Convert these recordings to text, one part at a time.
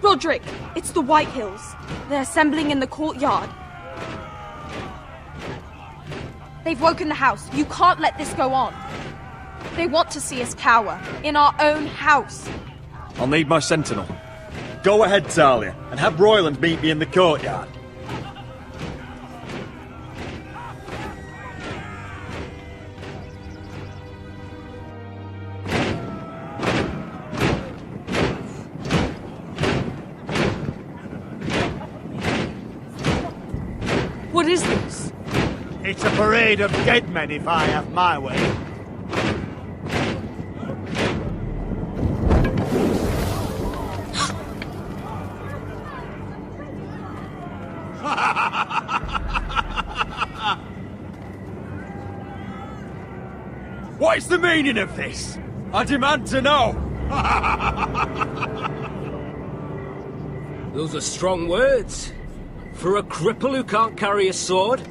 Roderick, it's the Whitehills. They're assembling in the courtyard. They've woken the house. You can't let this go on. They want to see us cower. In our own house. I'll need my sentinel. Go ahead, Talia, and have Royland meet me in the courtyard. What is this? It's a parade of dead men if I have my way. What is the meaning of this? I demand to know! Those are strong words. For a cripple who can't carry a sword?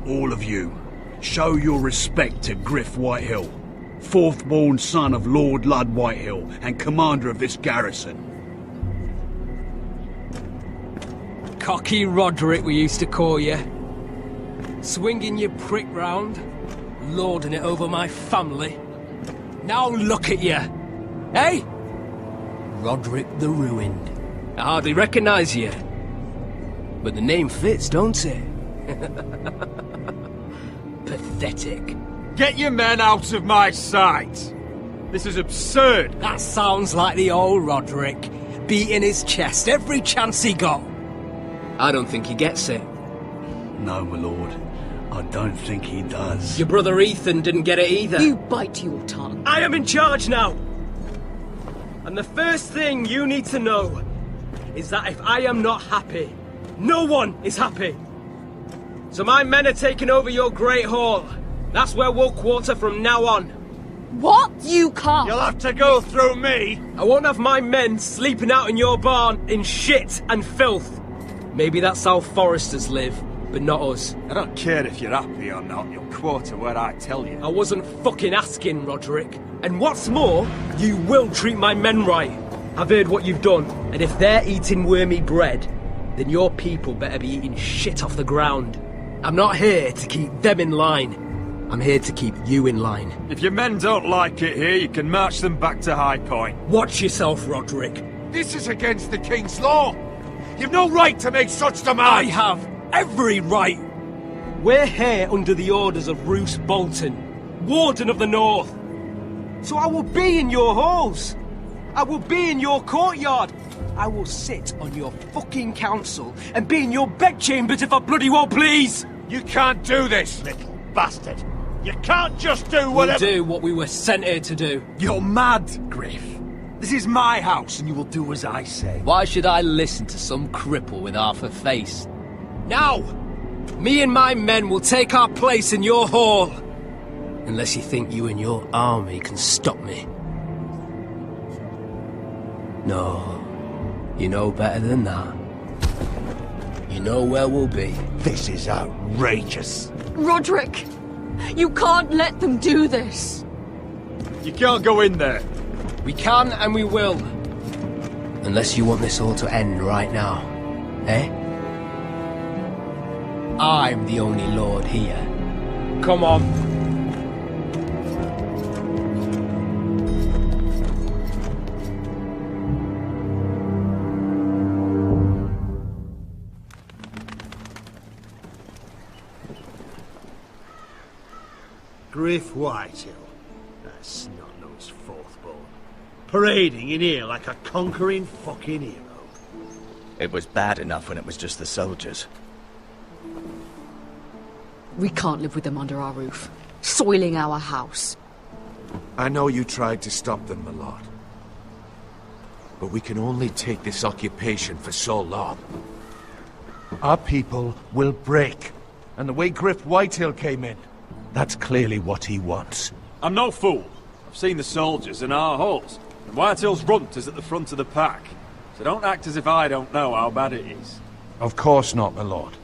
All of you, show your respect to Griff Whitehill, fourth-born son of Lord Ludd Whitehill and commander of this garrison. Cocky Roderick, we used to call you. Swinging your prick round, lording it over my family. Now look at you! Hey? Roderick the Ruined. I hardly recognise you. But the name fits, don't it? Pathetic. Get your men out of my sight! This is absurd! That sounds like the old Roderick, beating his chest every chance he got. I don't think he gets it. No, my lord. I don't think he does. Your brother Ethan didn't get it either. You bite your tongue. I am in charge now! And the first thing you need to know is that if I am not happy, no one is happy. So my men are taking over your Great Hall. That's where we'll quarter from now on. What? You can't. You'll have to go through me. I won't have my men sleeping out in your barn in shit and filth. Maybe that's how foresters live, but not us. I don't care if you're happy or not, you'll quarter where I tell you. I wasn't fucking asking, Roderick. And what's more, you will treat my men right. I've heard what you've done, and if they're eating wormy bread, then your people better be eating shit off the ground. I'm not here to keep them in line. I'm here to keep you in line. If your men don't like it here, you can march them back to High Point. Watch yourself, Roderick. This is against the King's law. You've no right to make such demands. I have every right. We're here under the orders of Roose Bolton, Warden of the North. So I will be in your halls. I will be in your courtyard. I will sit on your fucking council and be in your bedchambers if I bloody well please. You can't do this, little bastard. You can't just do whatever... We'll do what we were sent here to do. You're mad, Griff. This is my house and you will do as I say. Why should I listen to some cripple with half a face? Now! Me and my men will take our place in your hall. Unless you think you and your army can stop me. No. You know better than that. You know where we'll be. This is outrageous. Roderick, you can't let them do this. You can't go in there. We can and we will. Unless you want this all to end right now. Eh? I'm the only lord here. Come on. Griff Whitehill. That's snot-nosed fourth-born. Parading in here like a conquering fucking hero. It was bad enough when it was just the soldiers. We can't live with them under our roof, soiling our house. I know you tried to stop them, my lord. But we can only take this occupation for so long. Our people will break. And the way Griff Whitehill came in, that's clearly what he wants. I'm no fool. I've seen the soldiers in our halls. And Whitehill's runt is at the front of the pack. So don't act as if I don't know how bad it is. Of course not, my lord.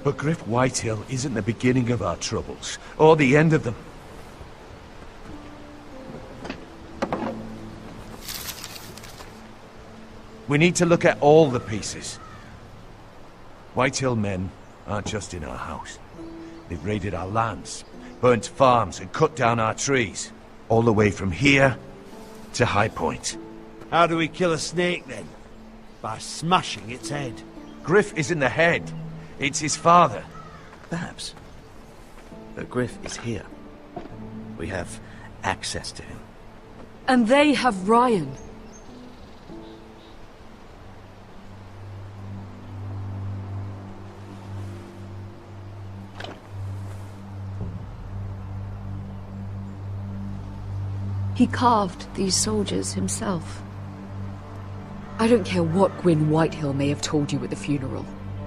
But Griff Whitehill isn't the beginning of our troubles, or the end of them. We need to look at all the pieces. Whitehill men aren't just in our house. They've raided our lands, burnt farms and cut down our trees. All the way from here to High Point. How do we kill a snake, then? By smashing its head. Griff isn't the head. It's his father. Perhaps. But Griff is here. We have access to him. And they have Ryan. He carved these soldiers himself. I don't care what Gwyn Whitehill may have told you at the funeral.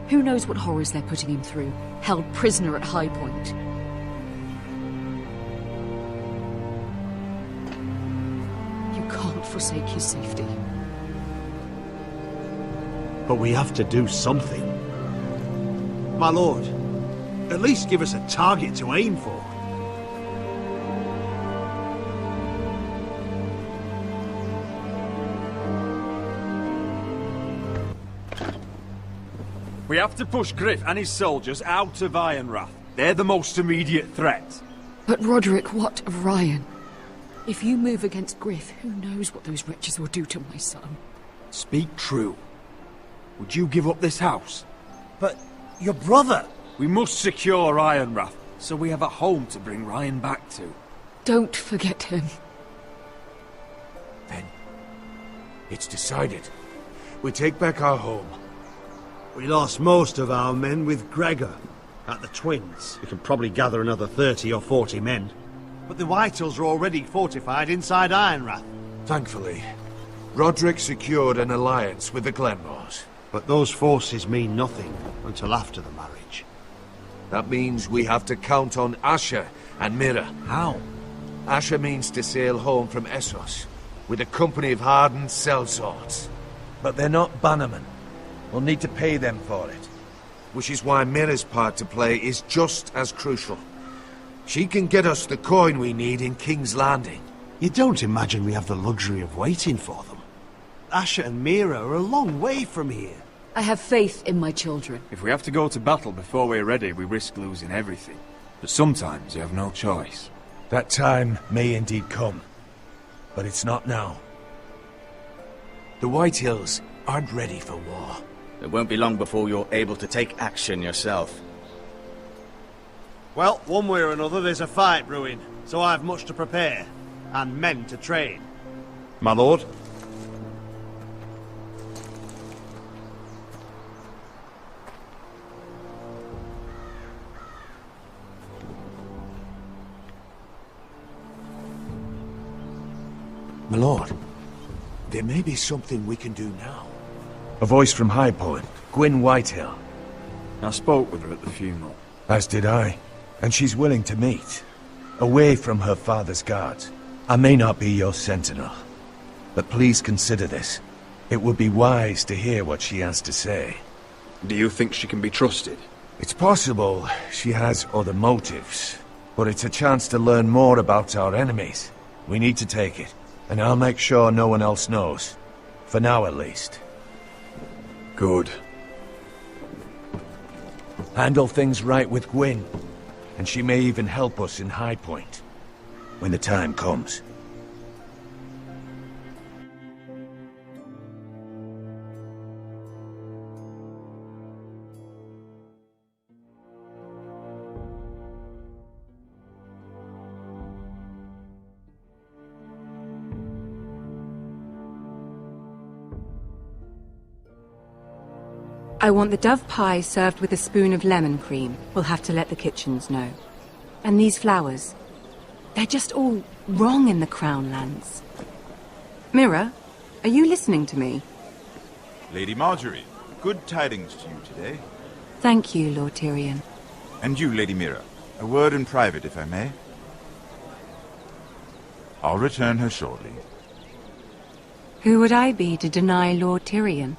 Who knows what horrors they're putting him through, held prisoner at High Point. You can't forsake his safety. But we have to do something. My lord, at least give us a target to aim for. We have to push Griff and his soldiers out of Ironrath. They're the most immediate threat. But Roderick, what of Ryan? If you move against Griff, who knows what those wretches will do to my son? Speak true. Would you give up this house? But your brother! We must secure Ironrath, so we have a home to bring Ryan back to. Don't forget him. Then, it's decided. We take back our home. We lost most of our men with Gregor at the Twins. We can probably gather another 30 or 40 men. But the Whitehills are already fortified inside Ironrath. Thankfully, Roderick secured an alliance with the Glenmores. But those forces mean nothing until after the marriage. That means we have to count on Asher and Mira. How? Asher means to sail home from Essos with a company of hardened sellswords. But they're not bannermen. We'll need to pay them for it. Which is why Mira's part to play is just as crucial. She can get us the coin we need in King's Landing. You don't imagine we have the luxury of waiting for them? Asher and Mira are a long way from here. I have faith in my children. If we have to go to battle before we're ready, we risk losing everything. But sometimes you have no choice. That time may indeed come. But it's not now. The Whitehills aren't ready for war. It won't be long before you're able to take action yourself. Well, one way or another there's a fight brewing, so I've much to prepare, and men to train. My lord? My lord, there may be something we can do now. A voice from High Point, Gwyn Whitehill. I spoke with her at the funeral. As did I. And she's willing to meet. Away from her father's guards. I may not be your sentinel. But please consider this. It would be wise to hear what she has to say. Do you think she can be trusted? It's possible she has other motives. But it's a chance to learn more about our enemies. We need to take it. And I'll make sure no one else knows. For now, at least. Good. Handle things right with Gwyn, and she may even help us in High Point, when the time comes. I want the dove pie served with a spoon of lemon cream. We'll have to let the kitchens know. And these flowers. They're just all wrong in the Crown lands. Mira, are you listening to me? Lady Marjorie, good tidings to you today. Thank you, Lord Tyrion. And you, Lady Mira. A word in private, if I may. I'll return her shortly. Who would I be to deny Lord Tyrion?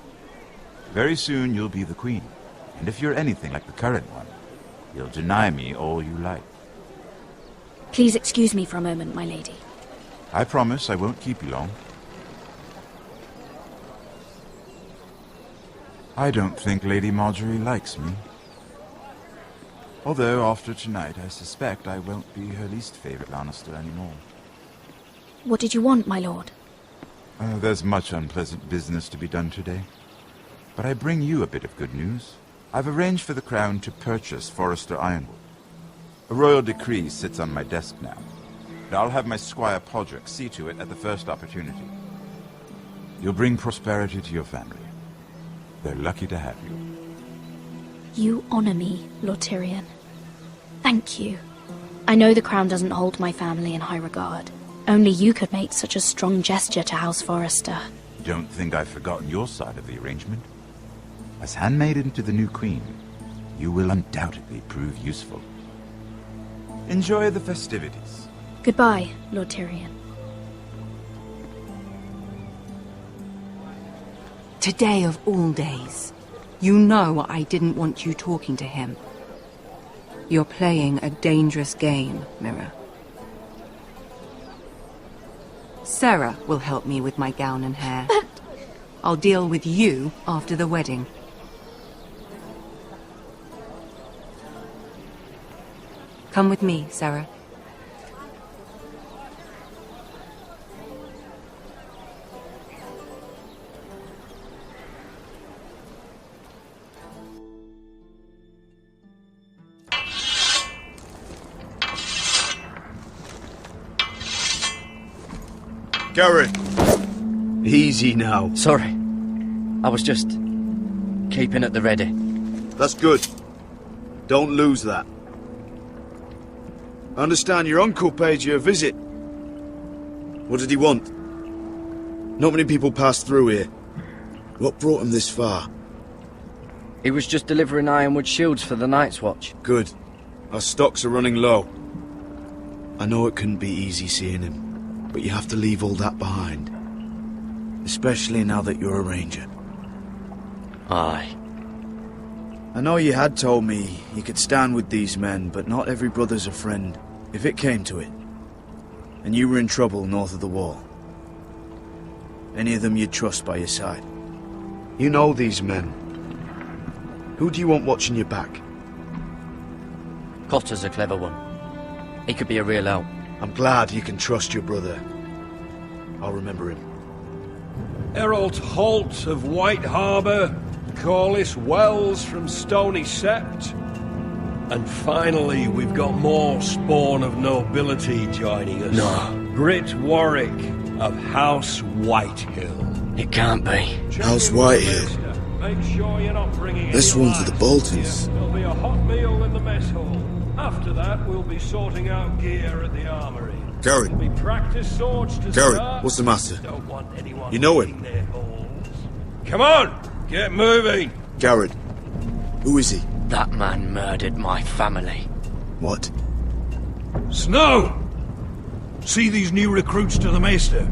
Very soon you'll be the queen. And if you're anything like the current one, you'll deny me all you like. Please excuse me for a moment, my lady. I promise I won't keep you long. I don't think Lady Marjorie likes me. Although, after tonight, I suspect I won't be her least favorite Lannister anymore. What did you want, my lord? There's much unpleasant business to be done today. But I bring you a bit of good news. I've arranged for the Crown to purchase Forrester Ironwood. A royal decree sits on my desk now. And I'll have my squire Podrick see to it at the first opportunity. You'll bring prosperity to your family. They're lucky to have you. You honor me, Lord Tyrion. Thank you. I know the crown doesn't hold my family in high regard. Only you could make such a strong gesture to House Forrester. Don't think I've forgotten your side of the arrangement. As handmaiden to the new queen, you will undoubtedly prove useful. Enjoy the festivities. Goodbye, Lord Tyrion. Today of all days. You know I didn't want you talking to him. You're playing a dangerous game, Mira. Sarah will help me with my gown and hair. But... I'll deal with you after the wedding. Come with me, Sarah. Garrett! Easy now. Sorry. I was just keeping at the ready. That's good. Don't lose that. I understand your uncle paid you a visit. What did he want? Not many people pass through here. What brought him this far? He was just delivering ironwood shields for the Night's Watch. Good. Our stocks are running low. I know it couldn't be easy seeing him, but you have to leave all that behind. Especially now that you're a ranger. Aye. I know you had told me you could stand with these men, but not every brother's a friend, if it came to it. And you were in trouble north of the wall. Any of them you'd trust by your side. You know these men. Who do you want watching your back? Cotter's a clever one. He could be a real help. I'm glad you can trust your brother. I'll remember him. Errol Holt of White Harbour, Corliss Wells from Stony Sept. And finally, we've got more spawn of nobility joining us. No. Britt Warwick of House Whitehill. It can't be. House Whitehill. Make sure you're not bringing This any one's the lights. Boltons. There'll be a hot meal in the mess hall. After that, we'll be sorting out gear at the armory. Garrett. There'll be practice swords to Garrett, start. what's the matter? Don't want anyone You know him? licking their balls. Come on, get moving. Garrett. Who is he? That man murdered my family. What? Snow! See these new recruits to the Maester?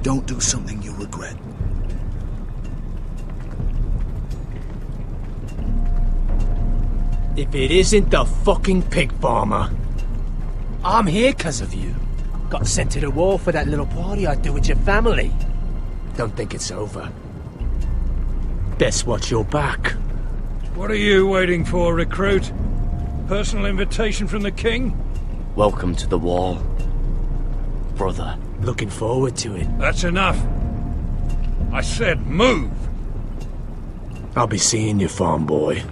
Don't do something you'll regret. If it isn't the fucking pig farmer. I'm here 'cause of you. Got sent to the war for that little party I do with your family. Don't think it's over. Best watch your back. What are you waiting for, recruit? Personal invitation from the king? Welcome to the wall, brother. Looking forward to it. That's enough. I said move. I'll be seeing you, farm boy.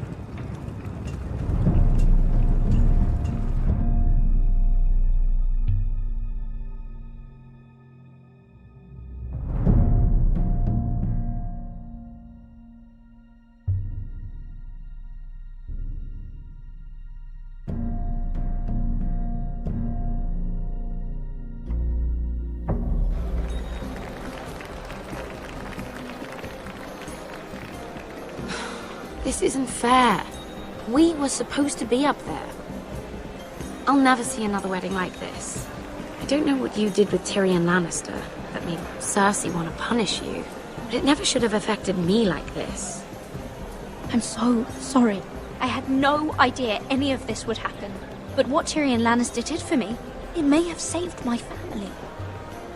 This isn't fair. We were supposed to be up there. I'll never see another wedding like this. I don't know what you did with Tyrion Lannister that made Cersei want to punish you, but it never should have affected me like this. I'm so sorry. I had no idea any of this would happen. But what Tyrion Lannister did for me, it may have saved my family.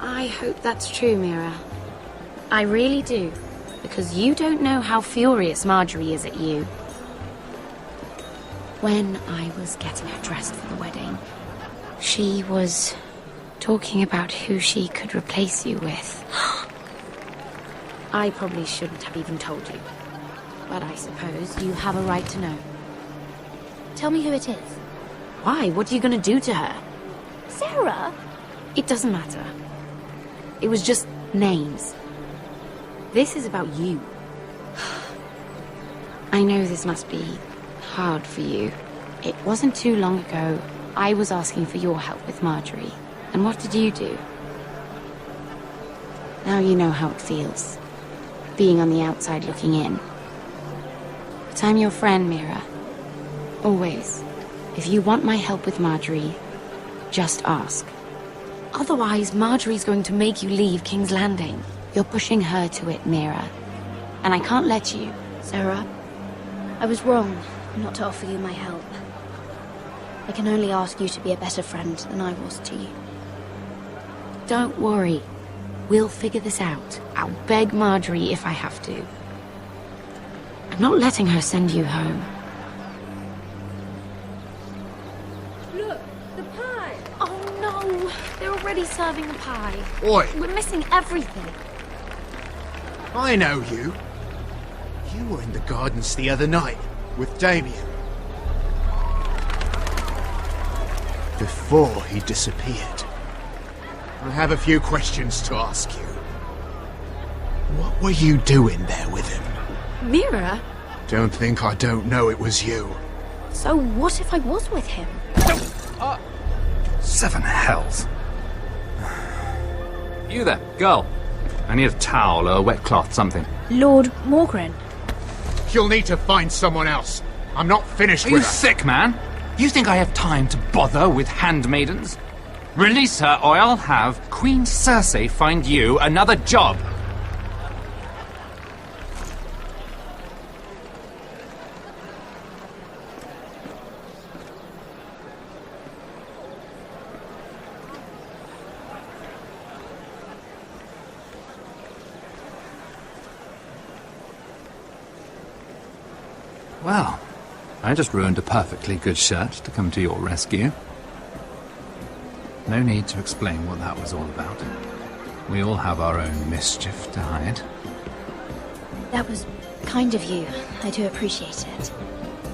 I hope that's true, Mira. I really do. because you don't know how furious Marjorie is at you. When I was getting her dressed for the wedding, she was talking about who she could replace you with. I probably shouldn't have even told you, but I suppose you have a right to know. Tell me who it is. Why? What are you going to do to her? Sarah? It doesn't matter. It was just names. This is about you. I know this must be hard for you. It wasn't too long ago I was asking for your help with Marjorie. And what did you do? Now you know how it feels, being on the outside looking in. But I'm your friend, Mira. Always. If you want my help with Marjorie, just ask. Otherwise, Marjorie's going to make you leave King's Landing. You're pushing her to it, Mira. And I can't let you. Sarah, I was wrong not to offer you my help. I can only ask you to be a better friend than I was to you. Don't worry. We'll figure this out. I'll beg Marjorie if I have to. I'm not letting her send you home. Look, the pie! Oh no! They're already serving the pie. Oi! We're missing everything. I know you. You were in the gardens the other night with Damien. Before he disappeared. I have a few questions to ask you. What were you doing there with him? Mira? Don't think I don't know it was you. So what if I was with him? Seven hells. You there, girl. I need a towel or a wet cloth, something. Lord Morgren. You'll need to find someone else. I'm not finished Are with you her. sick, man? You think I have time to bother with handmaidens? Release her, or I'll have Queen Cersei find you another job. Well, I just ruined a perfectly good shirt to come to your rescue. No need to explain what that was all about. We all have our own mischief to hide. That was kind of you. I do appreciate it.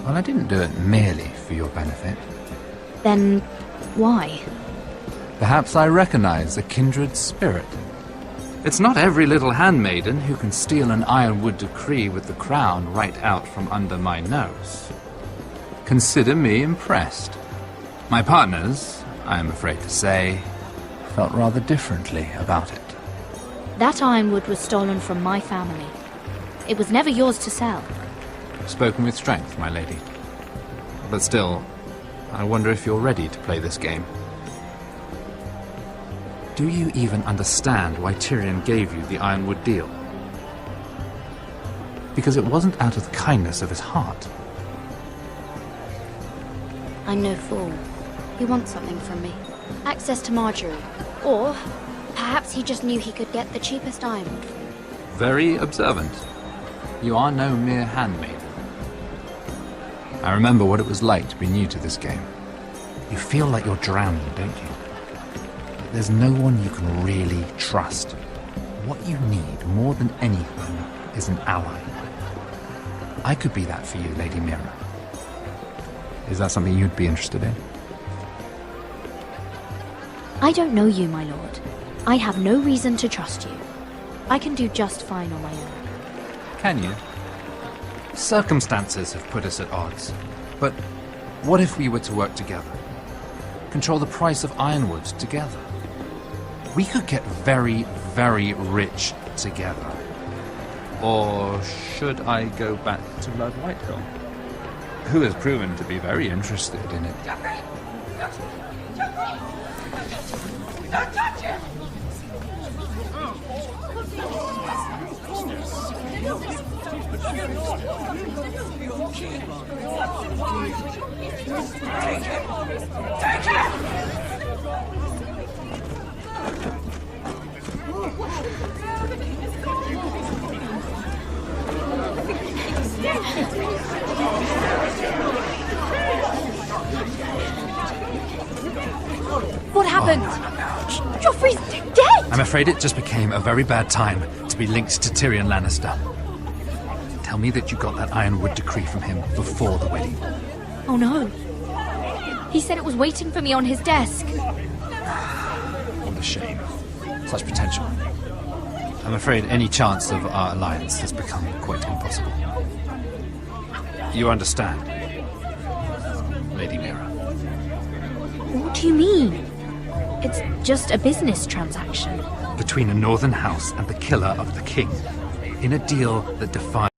Well, I didn't do it merely for your benefit. Then why? Perhaps I recognize a kindred spirit. It's not every little handmaiden who can steal an ironwood decree with the crown right out from under my nose. Consider me impressed. My partners, I am afraid to say, felt rather differently about it. That ironwood was stolen from my family. It was never yours to sell. Spoken with strength, my lady. But still, I wonder if you're ready to play this game. Do you even understand why Tyrion gave you the ironwood deal? Because it wasn't out of the kindness of his heart. I'm no fool. He wants something from me. Access to Marjorie. Or perhaps he just knew he could get the cheapest ironwood. Very observant. You are no mere handmaid. I remember what it was like to be new to this game. You feel like you're drowning, don't you? But there's no one you can really trust. What you need more than anything is an ally. I could be that for you, Lady Mira. Is that something you'd be interested in? I don't know you, my lord. I have no reason to trust you. I can do just fine on my own. Can you? Circumstances have put us at odds. But what if we were to work together? Control the price of ironwood together? We could get very, very rich together. Or should I go back to Lord Whitehill, who has proven to be very interested in it? Don't touch him! Take him! I'm afraid it just became a very bad time to be linked to Tyrion Lannister. Tell me that you got that Ironwood decree from him before the wedding. Oh no. He said it was waiting for me on his desk. What a shame. Such potential. I'm afraid any chance of our alliance has become quite impossible. You understand, Lady Mira? What do you mean? It's just a business transaction. Between a northern house and the killer of the king, in a deal that defies...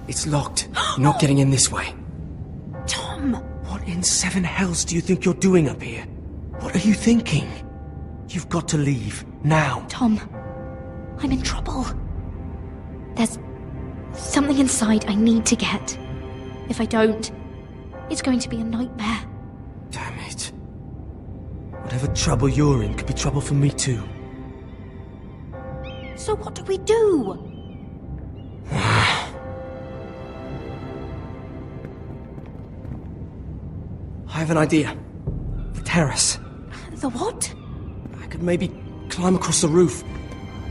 It's locked. You're not getting in this way. Tom! What in seven hells do you think you're doing up here? What are you thinking? You've got to leave, now. Tom, I'm in trouble. There's something inside I need to get. If I don't, it's going to be a nightmare. Damn it. Whatever trouble you're in could be trouble for me too. So what do we do? I have an idea. The terrace. The what? I could maybe climb across the roof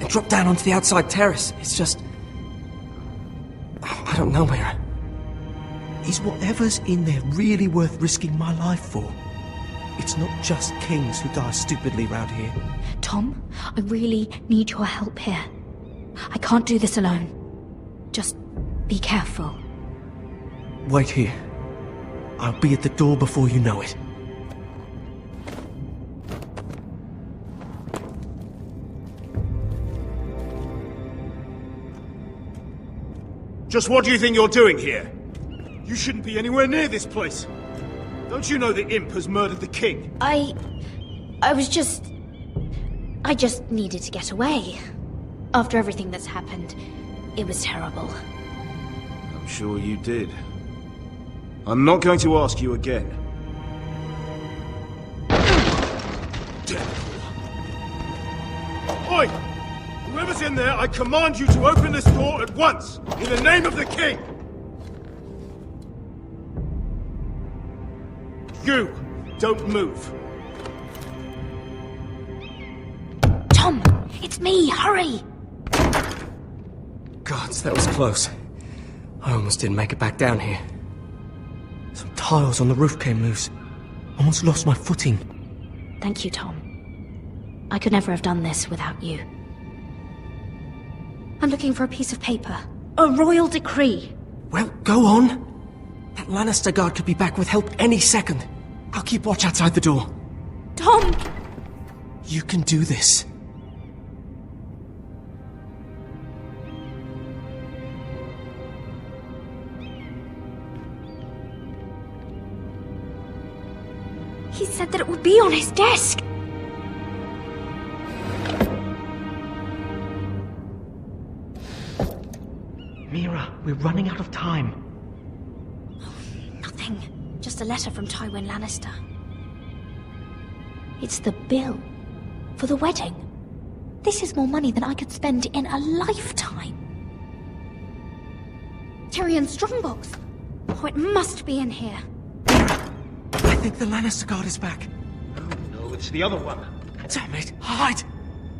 and drop down onto the outside terrace. It's just... I don't know, Mira. Is whatever's in there really worth risking my life for? It's not just kings who die stupidly round here. Tom, I really need your help here. I can't do this alone. Just be careful. Wait here. I'll be at the door before you know it. Just what do you think you're doing here? You shouldn't be anywhere near this place. Don't you know the imp has murdered the king? I just needed to get away. After everything that's happened, it was terrible. I'm sure you did. I'm not going to ask you again. Oi! Whoever's in there, I command you to open this door at once! In the name of the king! You! Don't move! Tom! It's me! Hurry! Gods, that was close. I almost didn't make it back down here. Some tiles on the roof came loose. Almost lost my footing. Thank you, Tom. I could never have done this without you. I'm looking for a piece of paper. A royal decree. Well, go on. That Lannister guard could be back with help any second. I'll keep watch outside the door. Tom! You can do this. He said that it would be on his desk. Mira, we're running out of time. Nothing. Just a letter from Tywin Lannister. It's the bill for the wedding. This is more money than I could spend in a lifetime. Tyrion's strongbox. Oh, it must be in here. I think the Lannister guard is back. No, it's the other one. Damn it! Hide!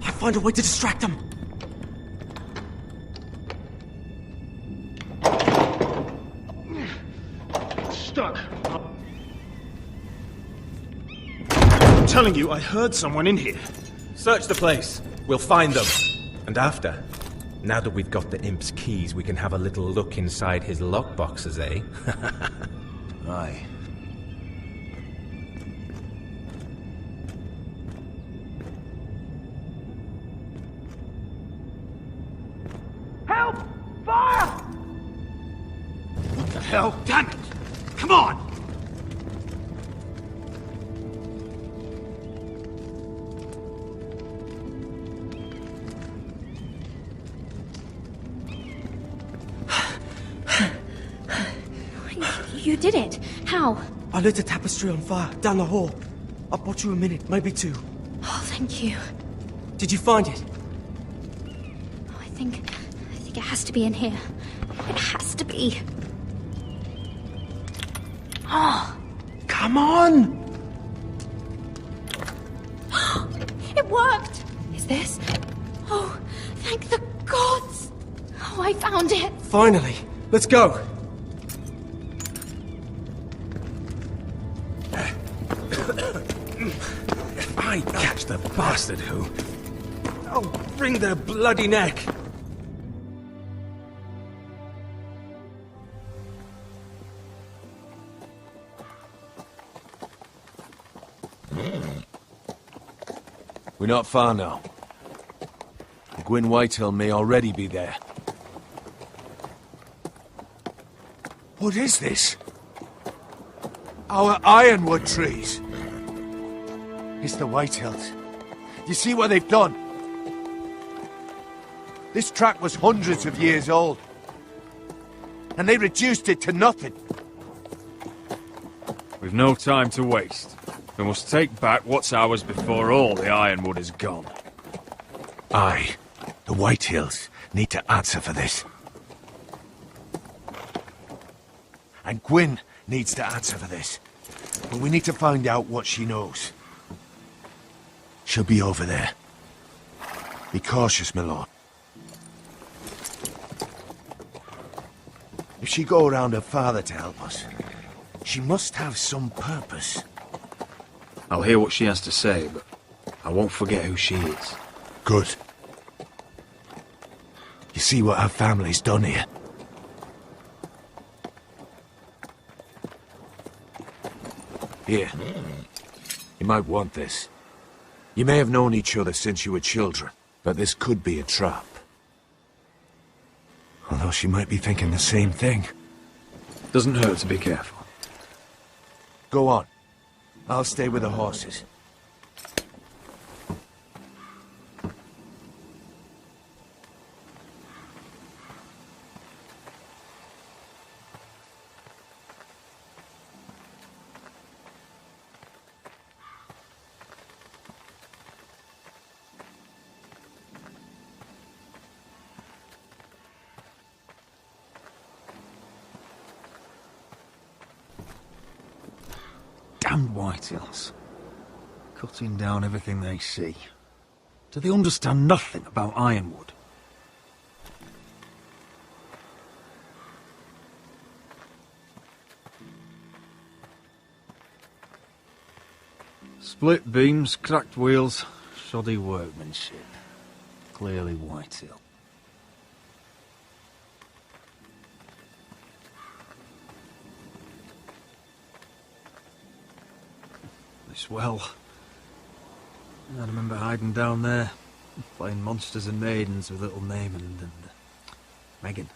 I'll find a way to distract them. Stuck. I'm telling you, I heard someone in here. Search the place. We'll find them. And after, now that we've got the imp's keys, we can have a little look inside his lockboxes, eh? Aye. Damn it! Come on! You did it. How? I lit a tapestry on fire down the hall. I bought you a minute, maybe two. Oh, thank you. Did you find it? Oh, I think it has to be in here. It has to be. Oh. Come on! It worked! Is this? Oh, thank the gods! Oh, I found it! Finally! Let's go! If I catch the bastard who... I'll wring their bloody neck! We're not far now. Gwyn Whitehill may already be there. What is this? Our ironwood trees. It's the Whitehills. You see what they've done? This track was hundreds of years old. And they reduced it to nothing. We've no time to waste. We must take back what's ours before all the ironwood is gone. Aye. The Whitehills need to answer for this. And Gwyn needs to answer for this. But we need to find out what she knows. She'll be over there. Be cautious, my lord. If she go around her father to help us, she must have some purpose. I'll hear what she has to say, but I won't forget who she is. Good. You see what our family's done here? Here. You might want this. You may have known each other since you were children, but this could be a trap. Although she might be thinking the same thing. Doesn't hurt to be careful. Go on. I'll stay with the horses. Damned Whitehills. Cutting down everything they see. Do they understand nothing about ironwood? Split beams, cracked wheels, shoddy workmanship. Clearly Whitehill. This well. I remember hiding down there, playing monsters and maidens with little Naaman and Megan.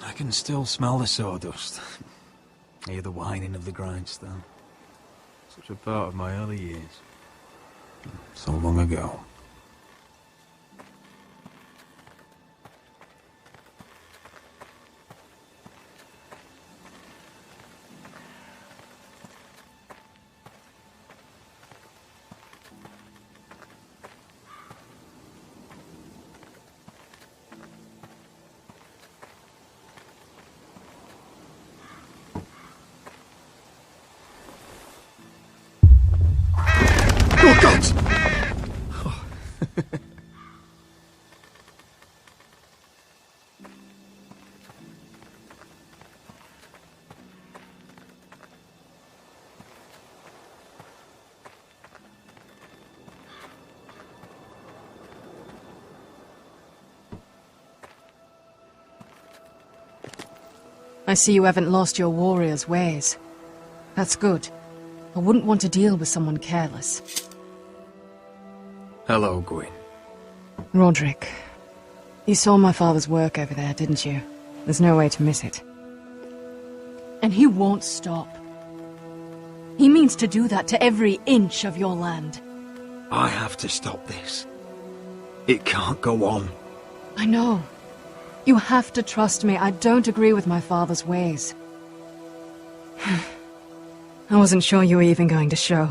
I can still smell the sawdust. Hear the whining of the grindstone. Such a part of my early years. So long ago. Oh, God! I see you haven't lost your warrior's ways. That's good. I wouldn't want to deal with someone careless. Hello, Gwyn. Roderick, you saw my father's work over there, didn't you? There's no way to miss it. And he won't stop. He means to do that to every inch of your land. I have to stop this. It can't go on. I know. You have to trust me. I don't agree with my father's ways. I wasn't sure you were even going to show.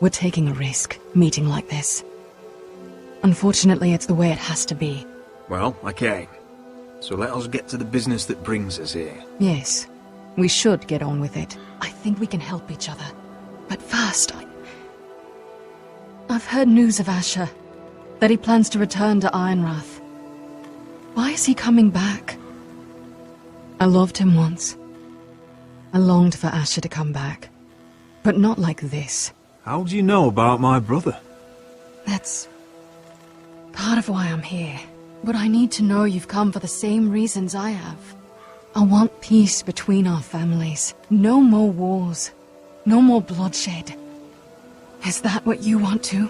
We're taking a risk, meeting like this. Unfortunately, it's the way it has to be. Well, I came. So let us get to the business that brings us here. Yes, we should get on with it. I think we can help each other. But first, I've heard news of Asher. That he plans to return to Ironrath. Why is he coming back? I loved him once. I longed for Asher to come back. But not like this. How do you know about my brother? That's part of why I'm here. But I need to know you've come for the same reasons I have. I want peace between our families. No more wars. No more bloodshed. Is that what you want too?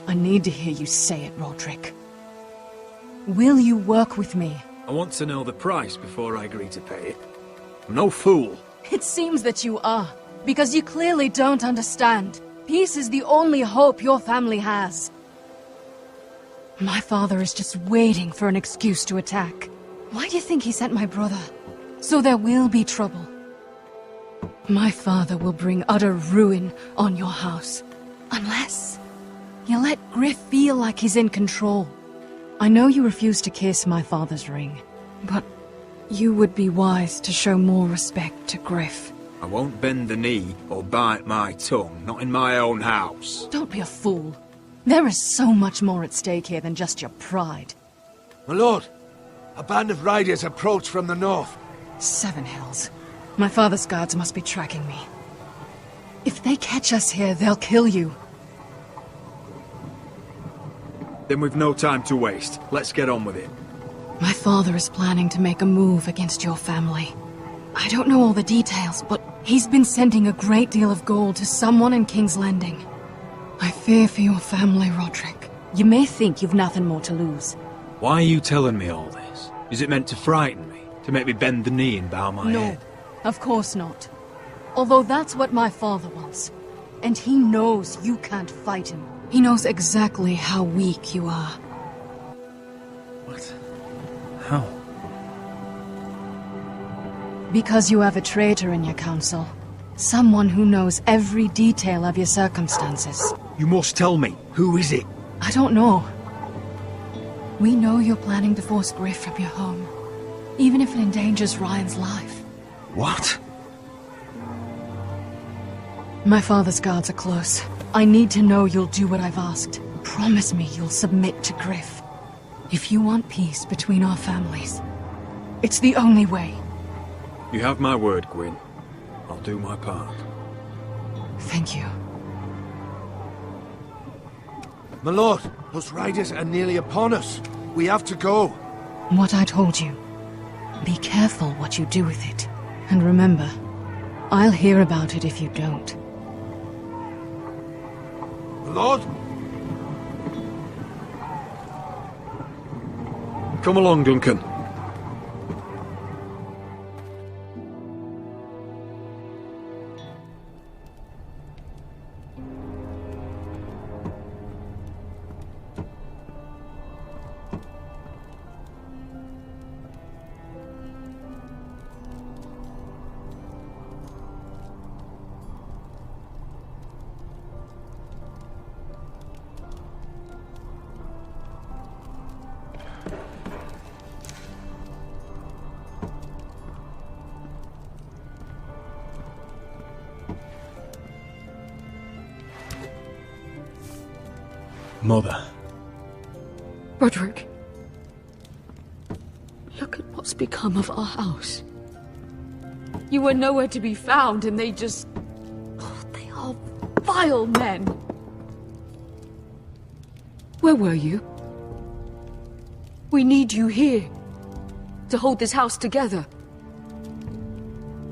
I need to hear you say it, Roderick. Will you work with me? I want to know the price before I agree to pay it. I'm no fool. It seems that you are, because you clearly don't understand. Peace is the only hope your family has. My father is just waiting for an excuse to attack. Why do you think he sent my brother? So there will be trouble. My father will bring utter ruin on your house. Unless you let Griff feel like he's in control. I know you refuse to kiss my father's ring, but you would be wise to show more respect to Griff. I won't bend the knee or bite my tongue, not in my own house. Don't be a fool. There is so much more at stake here than just your pride. My lord, a band of riders approach from the north. 7 Hills. My father's guards must be tracking me. If they catch us here, they'll kill you. Then we've no time to waste. Let's get on with it. My father is planning to make a move against your family. I don't know all the details, but he's been sending a great deal of gold to someone in King's Landing. I fear for your family, Roderick. You may think you've nothing more to lose. Why are you telling me all this? Is it meant to frighten me? To make me bend the knee and bow my head? No, of course not. Although that's what my father wants. And he knows you can't fight him. He knows exactly how weak you are. What? How? Because you have a traitor in your council. Someone who knows every detail of your circumstances. You must tell me. Who is it? I don't know. We know you're planning to force Griff from your home. Even if it endangers Ryan's life. What? My father's guards are close. I need to know you'll do what I've asked. Promise me you'll submit to Griff. If you want peace between our families, it's the only way. You have my word, Gwyn. I'll do my part. Thank you. My lord, those riders are nearly upon us. We have to go. What I told you. Be careful what you do with it. And remember, I'll hear about it if you don't. My lord? Come along, Duncan. Mother. Roderick. Look at what's become of our house. You were nowhere to be found, and they just... Oh, they are vile men. Where were you? We need you here. to hold this house together.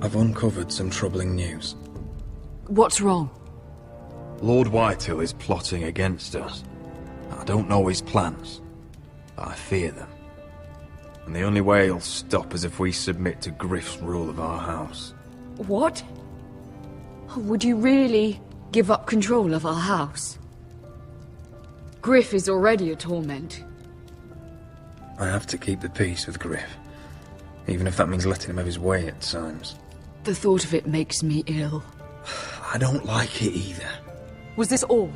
I've uncovered some troubling news. What's wrong? Lord Whitehill is plotting against us. I don't know his plans, but I fear them. And the only way he'll stop is if we submit to Griff's rule of our house. What? Would you really give up control of our house? Griff is already a torment. I have to keep the peace with Griff, even if that means letting him have his way at times. The thought of it makes me ill. I don't like it either. Was this all?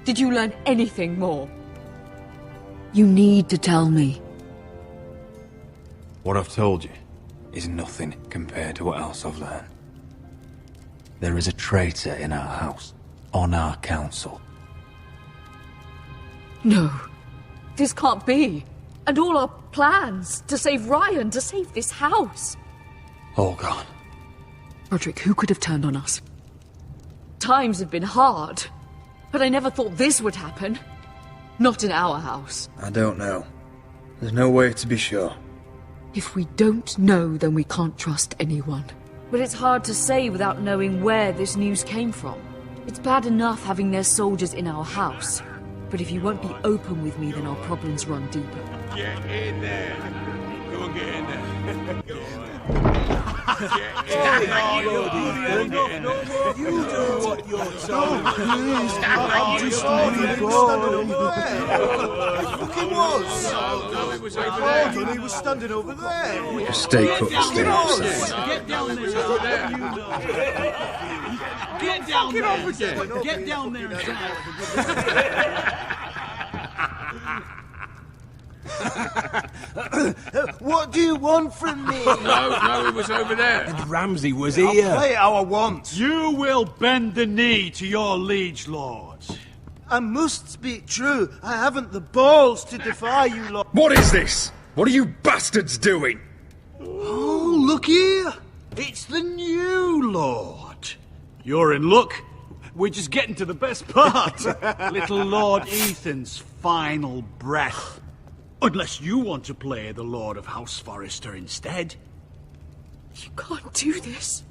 Did you learn anything more? You need to tell me. What I've told you is nothing compared to what else I've learned. There is a traitor in our house, on our council. No, this can't be. And all our plans to save Ryan, to save this house. All gone. Roderick, who could have turned on us? Times have been hard, but I never thought this would happen. Not in our house. I don't know. There's no way to be sure. If we don't know, then we can't trust anyone. But it's hard to say without knowing where this news came from. It's bad enough having their soldiers in our house. But if you won't be open with me, then our problems run deeper. Get in there. Go and get in there. Go on. You do what you're told. I'm just standing over there. Fucking was. No, it was over there. Hold on, he was standing over there. Just stay put and stay outside. Get down there. Get down there. Get down there and What do you want from me? No, it was over there. And Ramsay was I'll here. play it how I want. You will bend the knee to your liege lord. I must speak true. I haven't the balls to defy you, Lord. What is this? What are you bastards doing? Oh, look here. It's the new lord. You're in luck. We're just getting to the best part. Little Lord Ethan's final breath. Unless you want to play the Lord of House Forrester instead. You can't do this.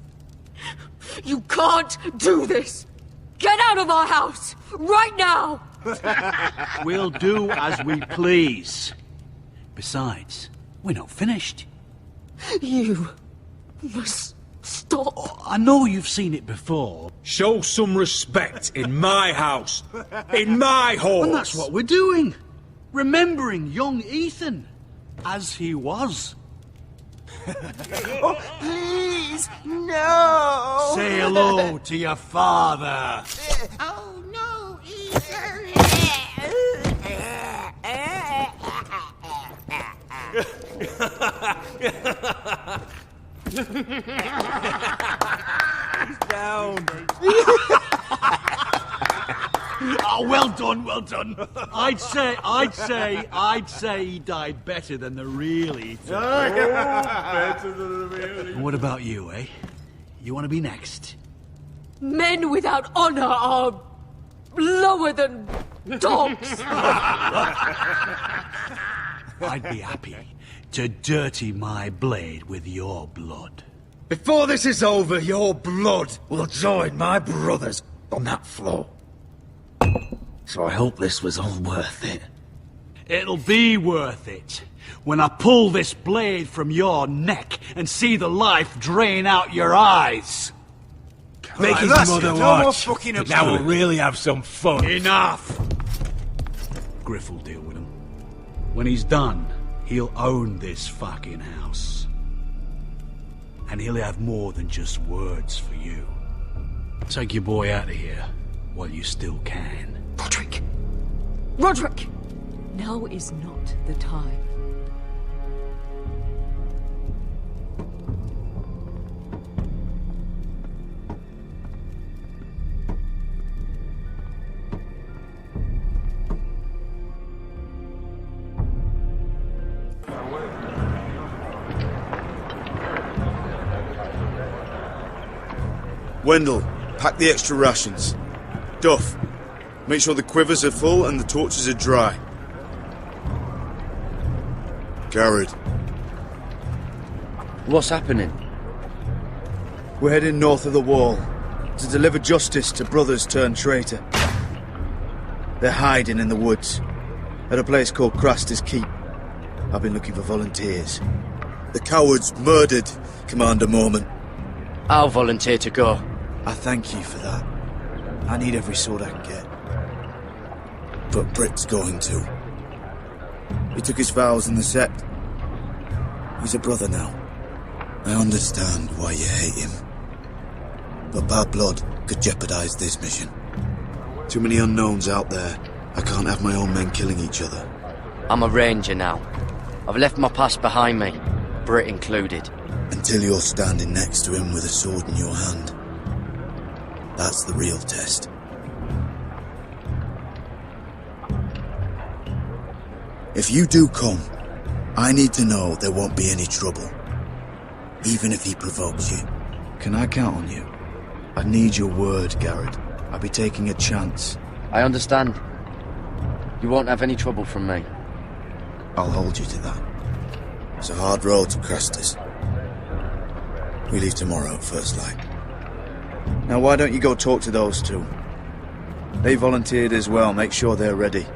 You can't do this. Get out of our house, right now! We'll do as we please. Besides, we're not finished. You must stop. Oh, I know you've seen it before. Show some respect in my house. In my hall. And that's what we're doing. Remembering young Ethan as he was. Oh, please, no! Say hello to your father. Oh, no, Ethan. He's down. Oh, well done, well done. I'd say he died better than the real Ethan. Better than the real. And what about you, eh? You want to be next? Men without honor are lower than dogs. I'd be happy to dirty my blade with your blood. Before this is over, your blood will join my brother's on that floor. So I hope this was all worth it. It'll be worth it when I pull this blade from your neck and see the life drain out your eyes. Make his mother watch. Now we'll really have some fun. Enough! Griff will deal with him. When he's done, he'll own this fucking house. And he'll have more than just words for you. Take your boy out of here while you still can. Roderick! Roderick! Now is not the time. Wendell, pack the extra rations. Duff, make sure the quivers are full and the torches are dry. Garrett, What's happening? We're heading north of the wall to deliver justice to brothers turned traitor. They're hiding in the woods at a place called Craster's Keep. I've been looking for volunteers. The cowards murdered Commander Mormon. I'll volunteer to go. I thank you for that. I need every sword I can get. But Britt's going too. He took his vows in the Sept. He's a brother now. I understand why you hate him. But bad blood could jeopardize this mission. Too many unknowns out there. I can't have my own men killing each other. I'm a ranger now. I've left my past behind me, Britt included. Until you're standing next to him with a sword in your hand. That's the real test. If you do come, I need to know there won't be any trouble. Even if he provokes you. Can I count on you? I need your word, Garrett. I'll be taking a chance. I understand. You won't have any trouble from me. I'll hold you to that. It's a hard road to Craster's. We leave tomorrow at first light. Now why don't you go talk to those two? They volunteered as well, make sure they're ready.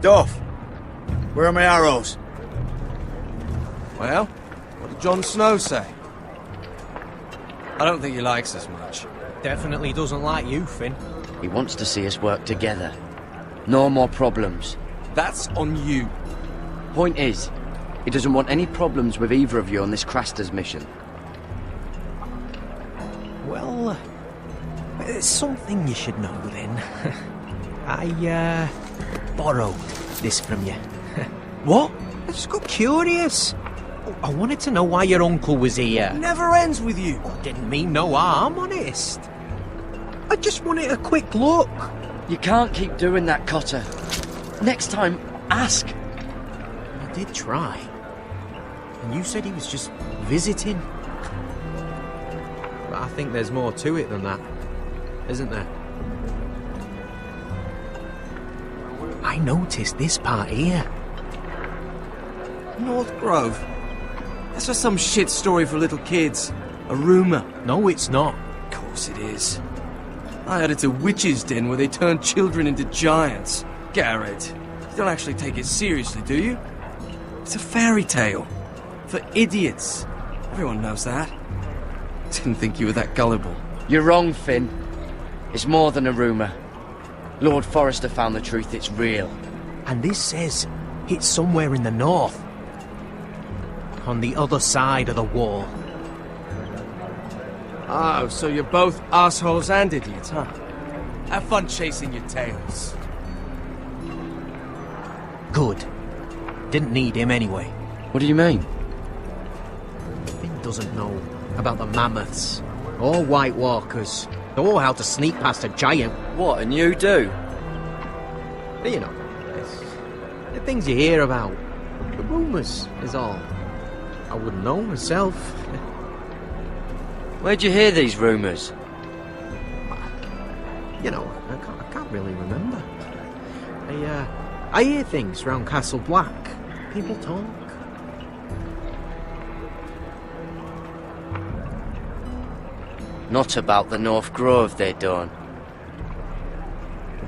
Doff! Where are my arrows? Well, what did Jon Snow say? I don't think he likes us much. Definitely doesn't like you, Finn. He wants to see us work together. No more problems. That's on you. Point is, he doesn't want any problems with either of you on this Craster's mission. Well, it's something you should know then. I, borrowed this from you. What? I just got curious. I wanted to know why your uncle was here. Never ends with you. Didn't mean no harm, honest. I just wanted a quick look. You can't keep doing that, Cotter. Next time, ask. I did try. And you said he was just visiting. But I think there's more to it than that, isn't there? I noticed this part here. North Grove? That's just some shit story for little kids. A rumour. No, it's not. Of course it is. I heard it's a witch's den where they turn children into giants. Garrett, you don't actually take it seriously, do you? It's a fairy tale. For idiots. Everyone knows that. Didn't think you were that gullible. You're wrong, Finn. It's more than a rumour. Lord Forrester found the truth, it's real. And this says it's somewhere in the north. On the other side of the wall. Oh, so you're both assholes and idiots, huh? Have fun chasing your tails. Good. Didn't need him anyway. What do you mean? Finn doesn't know about the mammoths, or White Walkers, or how to sneak past a giant. What, and you do? You know, it's the things you hear about. The rumours is all. I wouldn't know myself. Where'd you hear these rumours? You know, I can't really remember. I hear things round Castle Black. People talk. Not about the North Grove, they don't.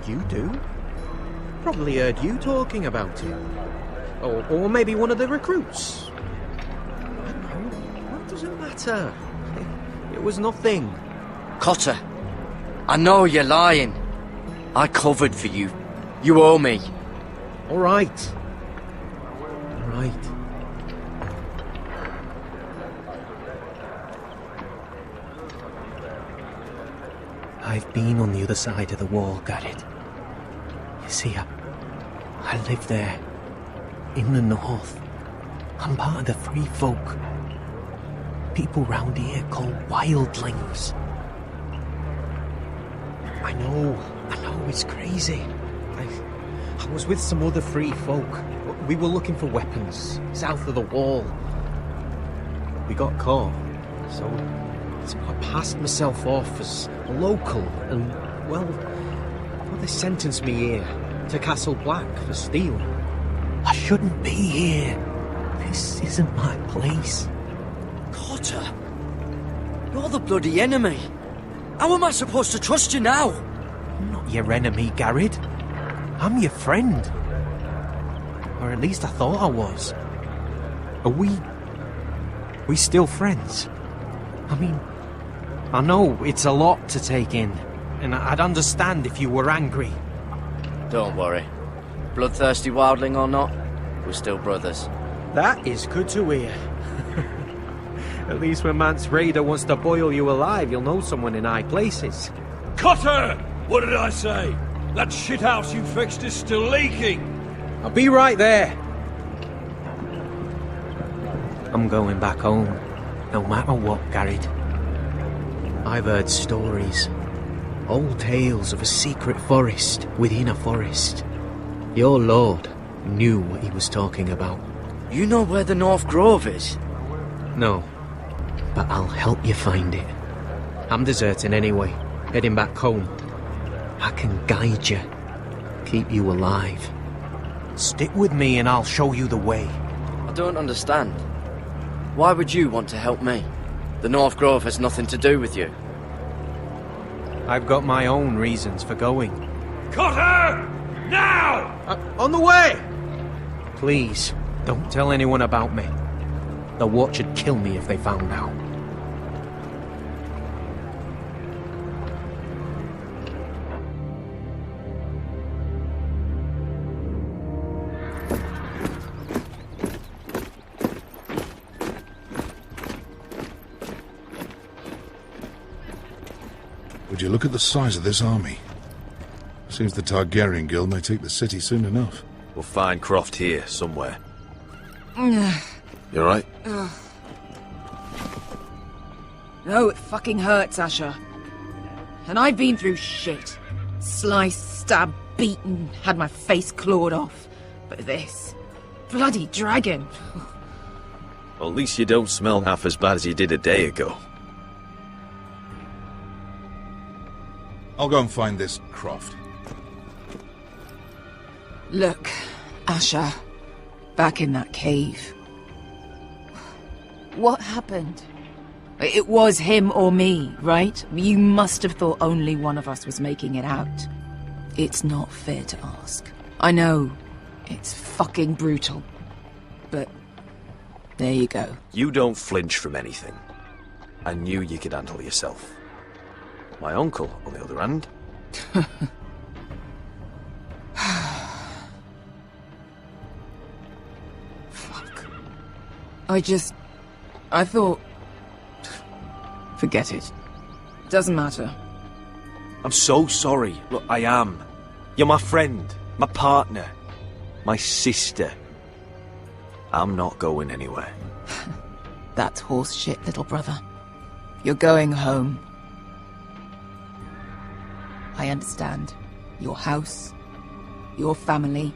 You do? Probably heard you talking about it. Or maybe one of the recruits. I don't know. What does it matter? It was nothing. Cotter, I know you're lying. I covered for you. You owe me. All right. All right. I've been on the other side of the wall, Garrett. You see, I live there, in the north. I'm part of the free folk. People round here call wildlings. I know, it's crazy. I was with some other free folk. We were looking for weapons, south of the wall. We got caught, so I passed myself off as a local, and, well, they sentenced me here, to Castle Black, for stealing. I shouldn't be here. This isn't my place. Potter? You're the bloody enemy. How am I supposed to trust you now? I'm not your enemy, Garrett. I'm your friend. Or at least I thought I was. Are we still friends? I mean, I know it's a lot to take in, and I'd understand if you were angry. Don't worry. Bloodthirsty wildling or not, we're still brothers. That is good to hear. At least when Mance Raider wants to boil you alive, you'll know someone in high places. Cutter! What did I say? That shithouse you fixed is still leaking! I'll be right there. I'm going back home, no matter what, Garrett. I've heard stories. Old tales of a secret forest within a forest. Your lord knew what he was talking about. You know where the North Grove is? No, but I'll help you find it. I'm deserting anyway, heading back home. I can guide you, keep you alive. Stick with me and I'll show you the way. I don't understand. Why would you want to help me? The North Grove has nothing to do with you. I've got my own reasons for going. Cutter! Now! On the way! Please, don't tell anyone about me. The Watch would kill me if they found out. Would you look at the size of this army? Seems the Targaryen Guild may take the city soon enough. We'll find Croft here, somewhere. You alright? No, it fucking hurts, Asher. And I've been through shit. Sliced, stabbed, beaten, had my face clawed off. But this... bloody dragon. Well, at least you don't smell half as bad as you did a day ago. I'll go and find this Croft. Look, Asher. Back in that cave. What happened? It was him or me, right? You must have thought only one of us was making it out. It's not fair to ask. I know. It's fucking brutal. But... there you go. You don't flinch from anything. I knew you could handle yourself. My uncle, on the other hand... Fuck. I thought... Forget it. Doesn't matter. I'm so sorry. Look, I am. You're my friend, my partner, my sister. I'm not going anywhere. That's horse shit, little brother. You're going home. I understand. Your house, your family.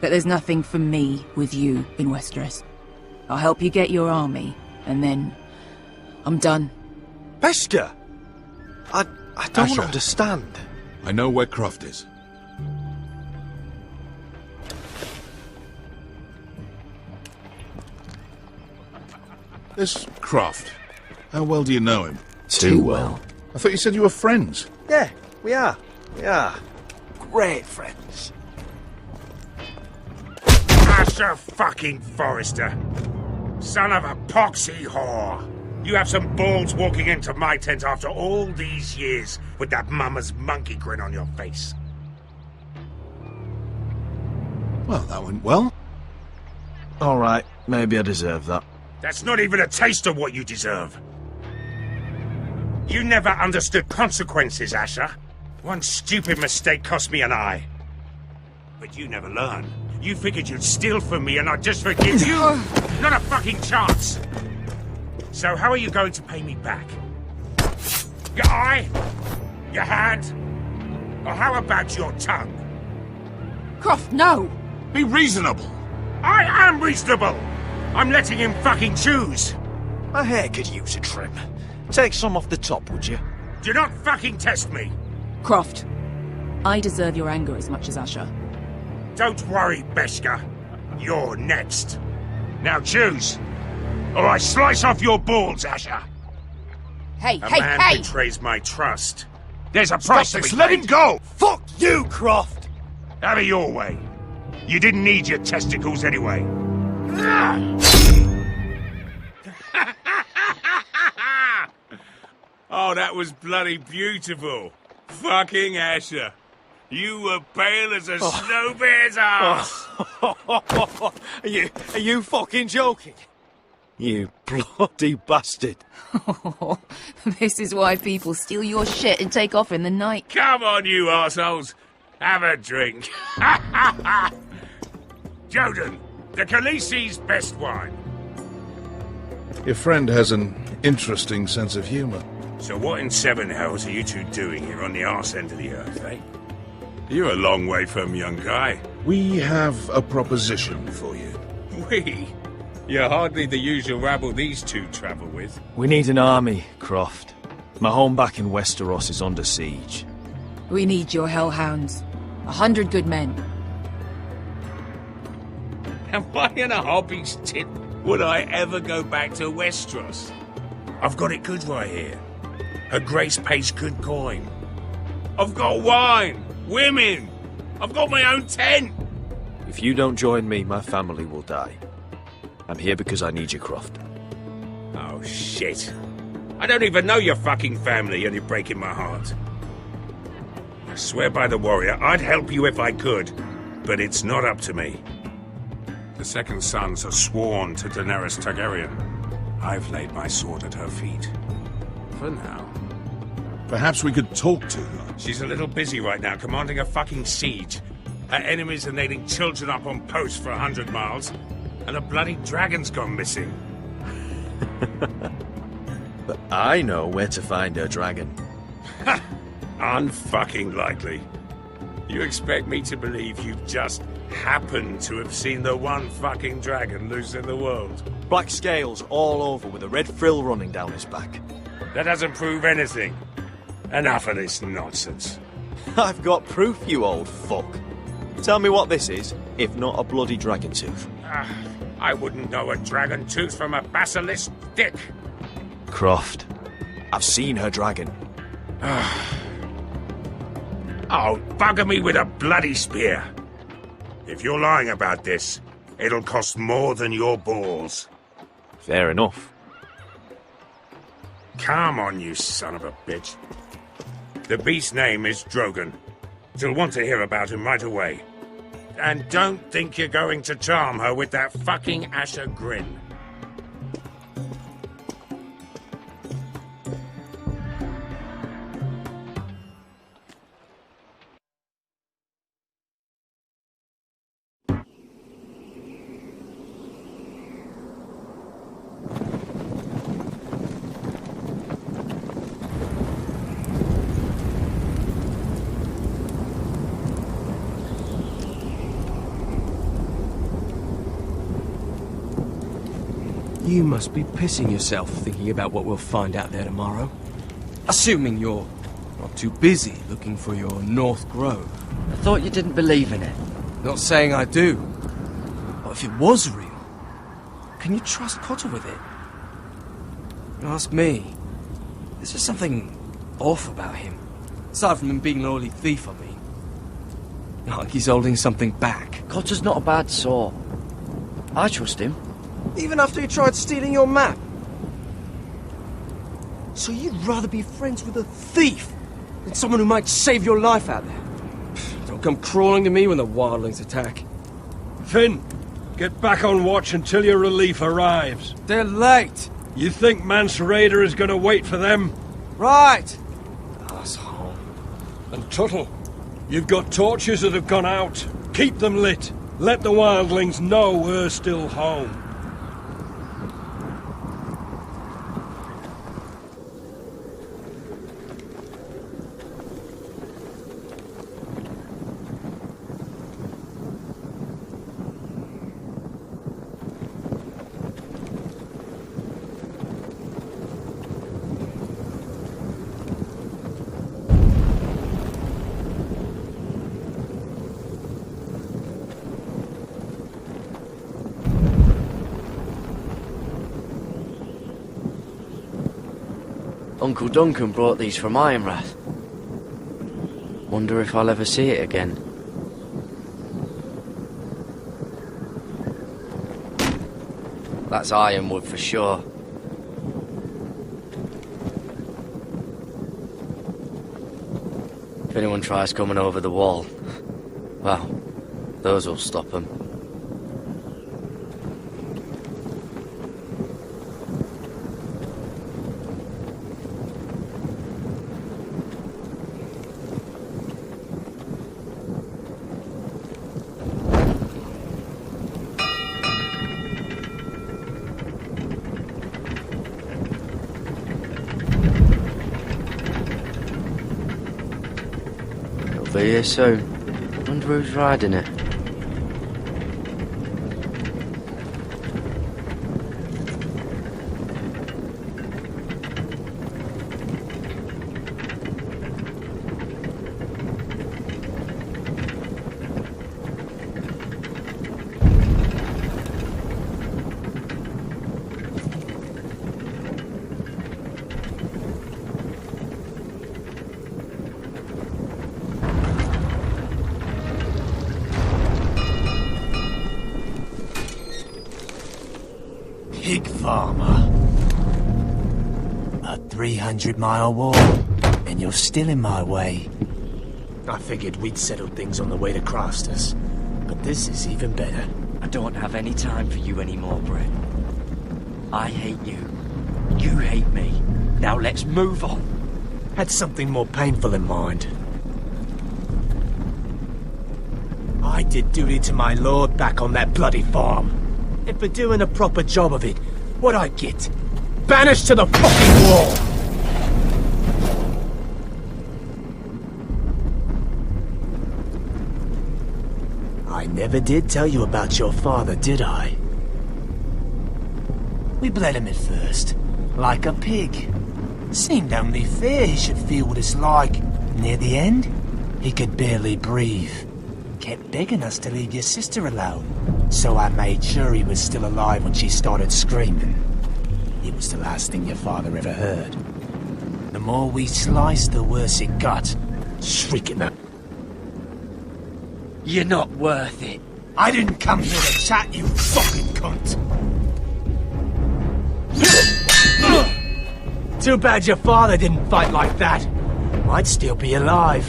But there's nothing for me with you in Westeros. I'll help you get your army, and then... I'm done. Bester! I don't Asher. understand. I know where Croft is. This Croft, how well do you know him? Too well. I thought you said you were friends. Yeah, we are. We are. Great friends. Asher fucking Forrester. Son of a poxy whore. You have some balls walking into my tent after all these years with that mama's monkey grin on your face. Well, that went well. Alright, maybe I deserve that. That's not even a taste of what you deserve. You never understood consequences, Asher. One stupid mistake cost me an eye. But you never learn. You figured you'd steal from me and I'd just forgive you? Not a fucking chance! So how are you going to pay me back? Your eye? Your hand? Or how about your tongue? Croft, no! Be reasonable! I am reasonable! I'm letting him fucking choose! My hair could use a trim. Take some off the top, would you? Do not fucking test me! Croft, I deserve your anger as much as Asher. Don't worry, Beskha. You're next. Now choose. or I slice off your balls, Asher. Hey, A hey, man hey! betrays my trust. There's a price Stop to this! be Let paid. him go! Fuck you, Croft! Have it your way. You didn't need your testicles anyway. Oh, that was bloody beautiful. Fucking Asher. You were pale as a snow bear's ass. Are you fucking joking? You bloody bastard. This is why people steal your shit and take off in the night. Come on, you arseholes. Have a drink. Joden, the Khaleesi's best wine. Your friend has an interesting sense of humour. So what in seven hells are you two doing here on the arse end of the earth, eh? You're a long way from, young guy. We have a proposition for you. We? You're hardly the usual rabble these two travel with. We need an army, Croft. My home back in Westeros is under siege. We need your hellhounds. 100 good men. Am I in a hobby's tit? Would I ever go back to Westeros? I've got it good right here. Her Grace pays good coin. I've got wine, women. I've got my own tent. If you don't join me, my family will die. I'm here because I need you, Croft. Oh, shit. I don't even know your fucking family and you're breaking my heart. I swear by the warrior, I'd help you if I could, but it's not up to me. The second sons are sworn to Daenerys Targaryen. I've laid my sword at her feet. For now. Perhaps we could talk to her. She's a little busy right now, commanding a fucking siege. Her enemies are nailing children up on posts for 100 miles, and a bloody dragon's gone missing. But I know where to find her dragon. Unfucking likely. You expect me to believe you just happened to have seen the one fucking dragon loose in the world? Black scales all over with a red frill running down his back. That doesn't prove anything. Enough of this nonsense. I've got proof, you old fuck. Tell me what this is, if not a bloody dragon tooth. I wouldn't know a dragon tooth from a basilisk dick. Croft, I've seen her dragon. Oh, bugger me with a bloody spear. If you're lying about this, it'll cost more than your balls. Fair enough. Come on, you son of a bitch. The beast's name is Drogon. She'll want to hear about him right away. And don't think you're going to charm her with that fucking Asher grin. You must be pissing yourself thinking about what we'll find out there tomorrow. Assuming you're not too busy looking for your North Grove. I thought you didn't believe in it. Not saying I do. But if it was real, can you trust Potter with it? You ask me, there's just something off about him. Aside from him being an oily thief, I mean. Like he's holding something back. Cotter's not a bad sort. I trust him. Even after he tried stealing your map? So you'd rather be friends with a thief than someone who might save your life out there? Don't come crawling to me when the wildlings attack. Finn, get back on watch until your relief arrives. They're late. You think Mance Rayder is going to wait for them? Right. Asshole. And Tuttle, you've got torches that have gone out. Keep them lit. Let the wildlings know we're still home. Uncle Duncan brought these from Ironrath. Wonder if I'll ever see it again. That's ironwood for sure. If anyone tries coming over the wall, well, those will stop them. It'll be here soon. Wonder who's riding it. Pig farmer. A 300-mile war, and you're still in my way. I figured we'd settled things on the way to Crasters, but this is even better. I don't have any time for you anymore, Brett. I hate you. You hate me. Now let's move on. Had something more painful in mind. I did duty to my lord back on that bloody farm. And for doing a proper job of it, what'd I get? Banished to the fucking wall! I never did tell you about your father, did I? We bled him at first, like a pig. Seemed only fair he should feel what it's like. Near the end, he could barely breathe. Kept begging us to leave your sister alone. So I made sure he was still alive when she started screaming. It was the last thing your father ever heard. The more we sliced, the worse it got. Shrieking at... You're not worth it. I didn't come here to chat, you fucking cunt. Too bad your father didn't fight like that. I'd still be alive.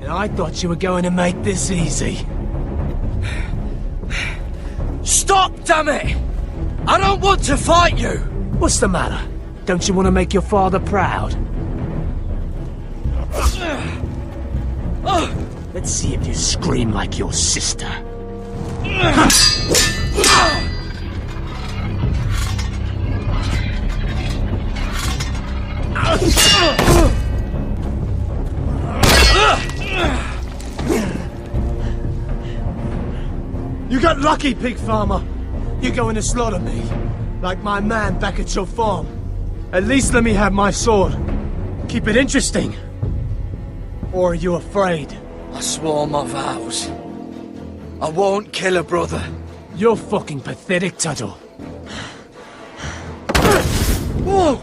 And I thought you were going to make this easy. Stop, damn it! I don't want to fight you! What's the matter? Don't you want to make your father proud? Let's see if you scream like your sister. You got lucky, pig farmer. You're going to slaughter me, like my man back at your farm. At least let me have my sword. Keep it interesting. Or are you afraid? I swore my vows. I won't kill a brother. You're fucking pathetic, Tuttle. Whoa!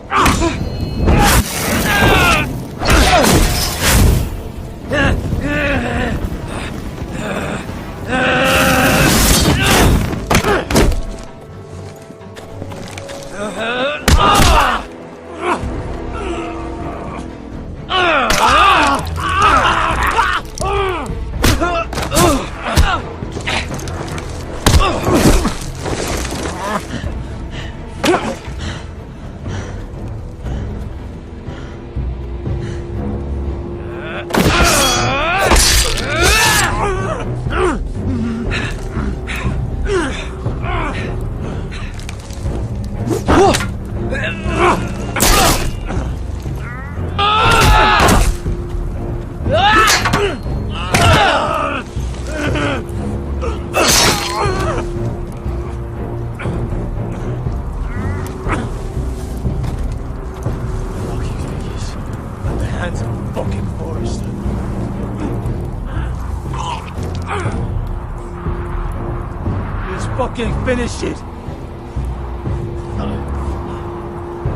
Fucking finish it!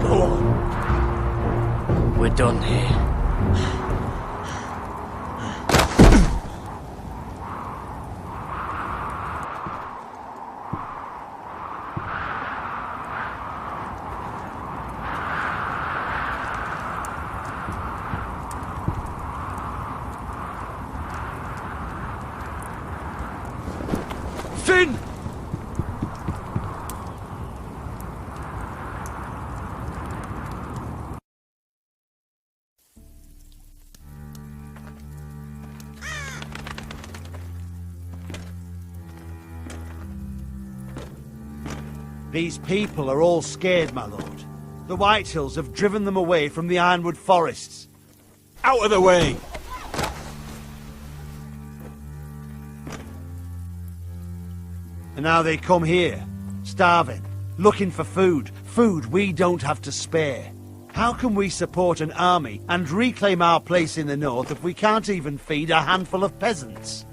Go on. we're done here. Finn! These people are all scared, my lord. The Whitehills have driven them away from the Ironwood forests. Out of the way! And now they come here, starving, looking for food. Food we don't have to spare. How can we support an army and reclaim our place in the north if we can't even feed a handful of peasants?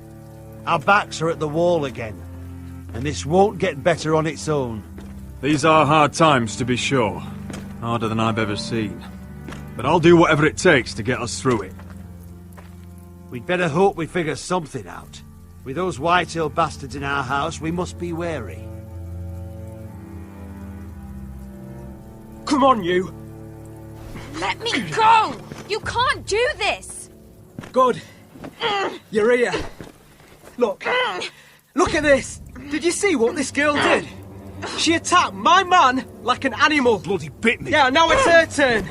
Our backs are at the wall again, and this won't get better on its own. These are hard times, to be sure. Harder than I've ever seen. But I'll do whatever it takes to get us through it. We'd better hope we figure something out. With those Whitehill bastards in our house, we must be wary. Come on, you! Let me go! You can't do this! Good. You're here. Look. Look at this! Did you see what this girl did? She attacked my man like an animal. Bloody bit me. Yeah, now it's her turn.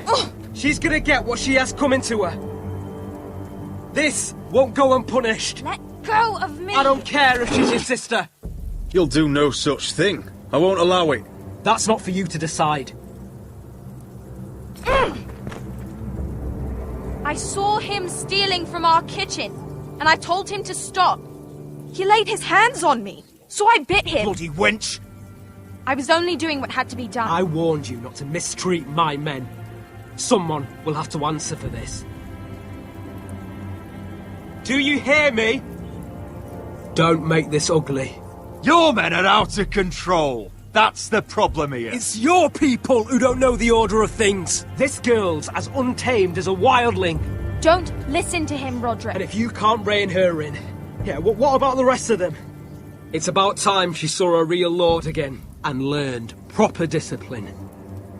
She's gonna get what she has coming to her. This won't go unpunished. Let go of me! I don't care if she's your sister. You'll do no such thing. I won't allow it. That's not for you to decide. I saw him stealing from our kitchen, and I told him to stop. He laid his hands on me, so I bit him. Bloody wench! I was only doing what had to be done. I warned you not to mistreat my men. Someone will have to answer for this. Do you hear me? Don't make this ugly. Your men are out of control. That's the problem here. It's your people who don't know the order of things. This girl's as untamed as a wildling. Don't listen to him, Roderick. And if you can't rein her in, yeah, what about the rest of them? It's about time she saw a real lord again and learned proper discipline.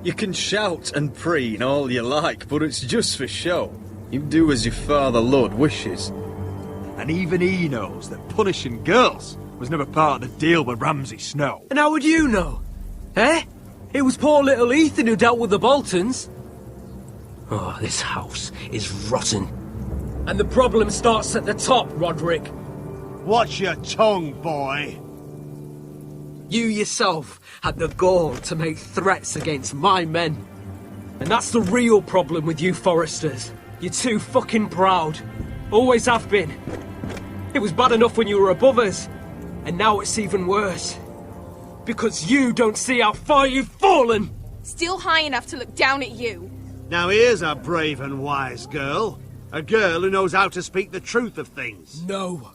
You can shout and preen all you like, but it's just for show. You do as your father Lord wishes. And even he knows that punishing girls was never part of the deal with Ramsay Snow. And how would you know? Eh? It was poor little Ethan who dealt with the Boltons. Oh, this house is rotten. And the problem starts at the top, Roderick. Watch your tongue, boy. You yourself had the gall to make threats against my men. And that's the real problem with you Foresters. You're too fucking proud. Always have been. It was bad enough when you were above us. And now it's even worse. Because you don't see how far you've fallen! Still high enough to look down at you. Now here's a brave and wise girl. A girl who knows how to speak the truth of things. No.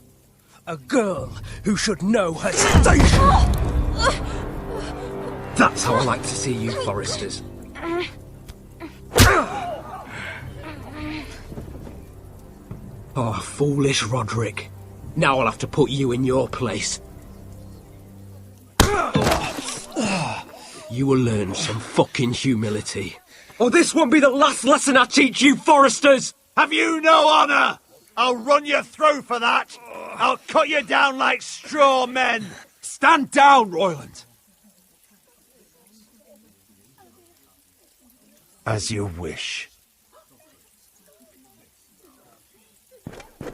A girl who should know her station! That's how I like to see you, Foresters. Oh, foolish Roderick. Now I'll have to put you in your place. You will learn some fucking humility. Or this won't be the last lesson I teach you, Foresters! Have you no honour? I'll run your throat for that. I'll cut you down like straw men. Stand down, Royland. As you wish.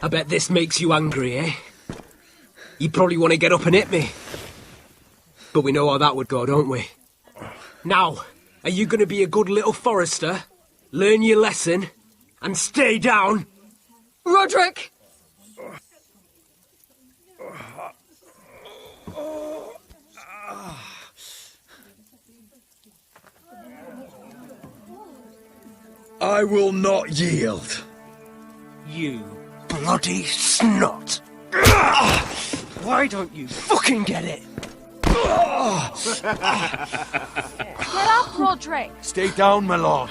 I bet this makes you angry, eh? You probably want to get up and hit me. But we know how that would go, don't we? Now, are you going to be a good little Forester, learn your lesson, and stay down? Roderick! I will not yield. You bloody snot! Why don't you fucking get it? Get up, Roderick! Stay down, my lord.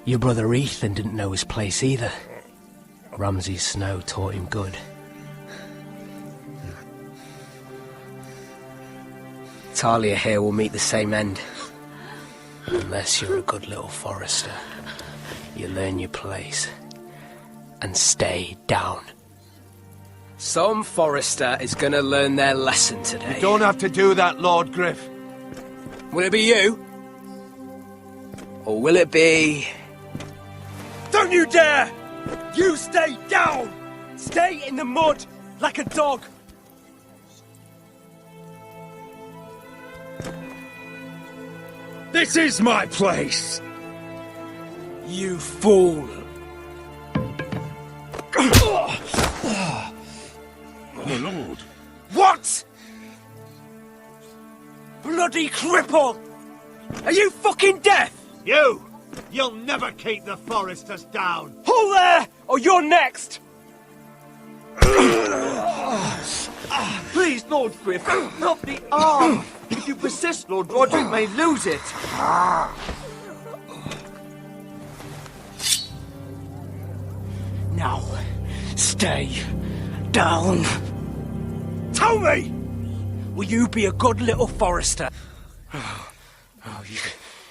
Your brother Ethan didn't know his place either. Ramsay Snow taught him good. Talia here will meet the same end. Unless you're a good little forester. You learn your place. And stay down. Some forester is gonna learn their lesson today. You don't have to do that, Lord Griff. Will it be you? Or will it be... Don't you dare! You stay down! Stay in the mud, like a dog! This is my place! You fool! My lord. What?! Bloody cripple! Are you fucking deaf?! You'll never keep the foresters down! Hold there, or you're next! Please, Lord Griff, not the arm! If you persist, Lord Roderick may lose it. Now, stay down. Tell me! Will you be a good little forester?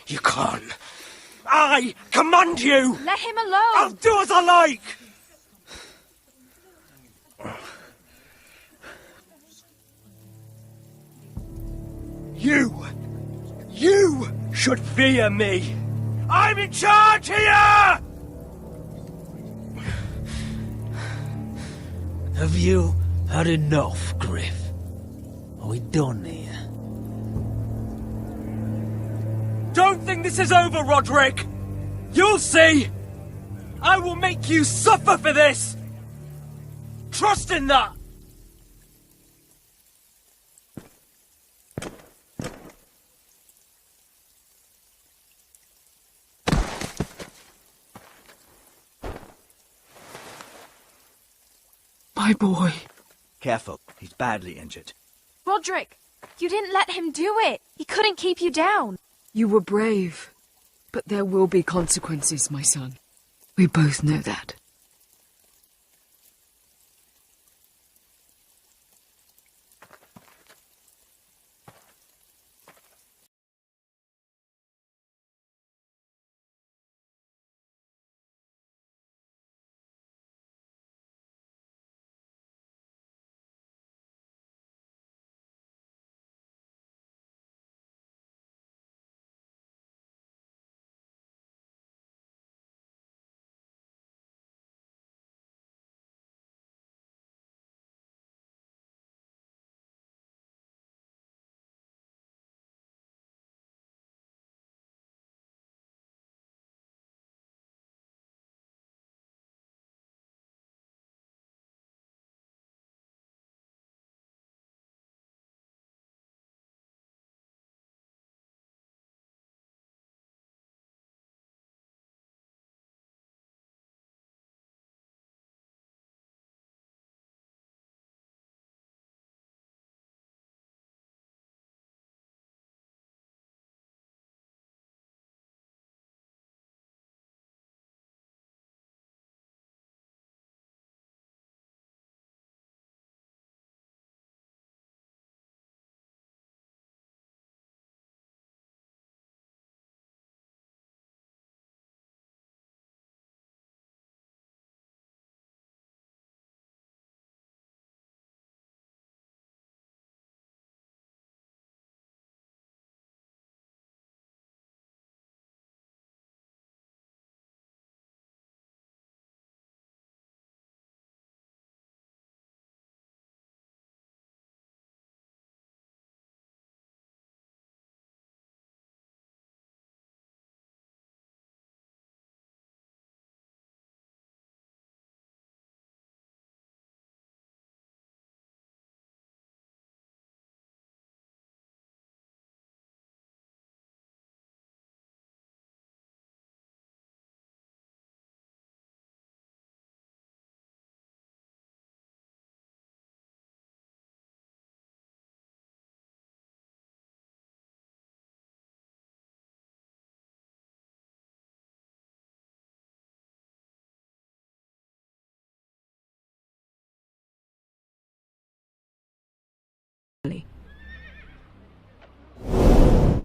You can't. I command you! Let him alone! I'll do as I like! You should fear me! I'm in charge here! Have you had enough, Griff? Are we done here? Don't think this is over, Roderick! You'll see! I will make you suffer for this! Trust in that! My boy. Careful, he's badly injured. Roderick, you didn't let him do it. He couldn't keep you down. You were brave, but there will be consequences, my son. We both know that.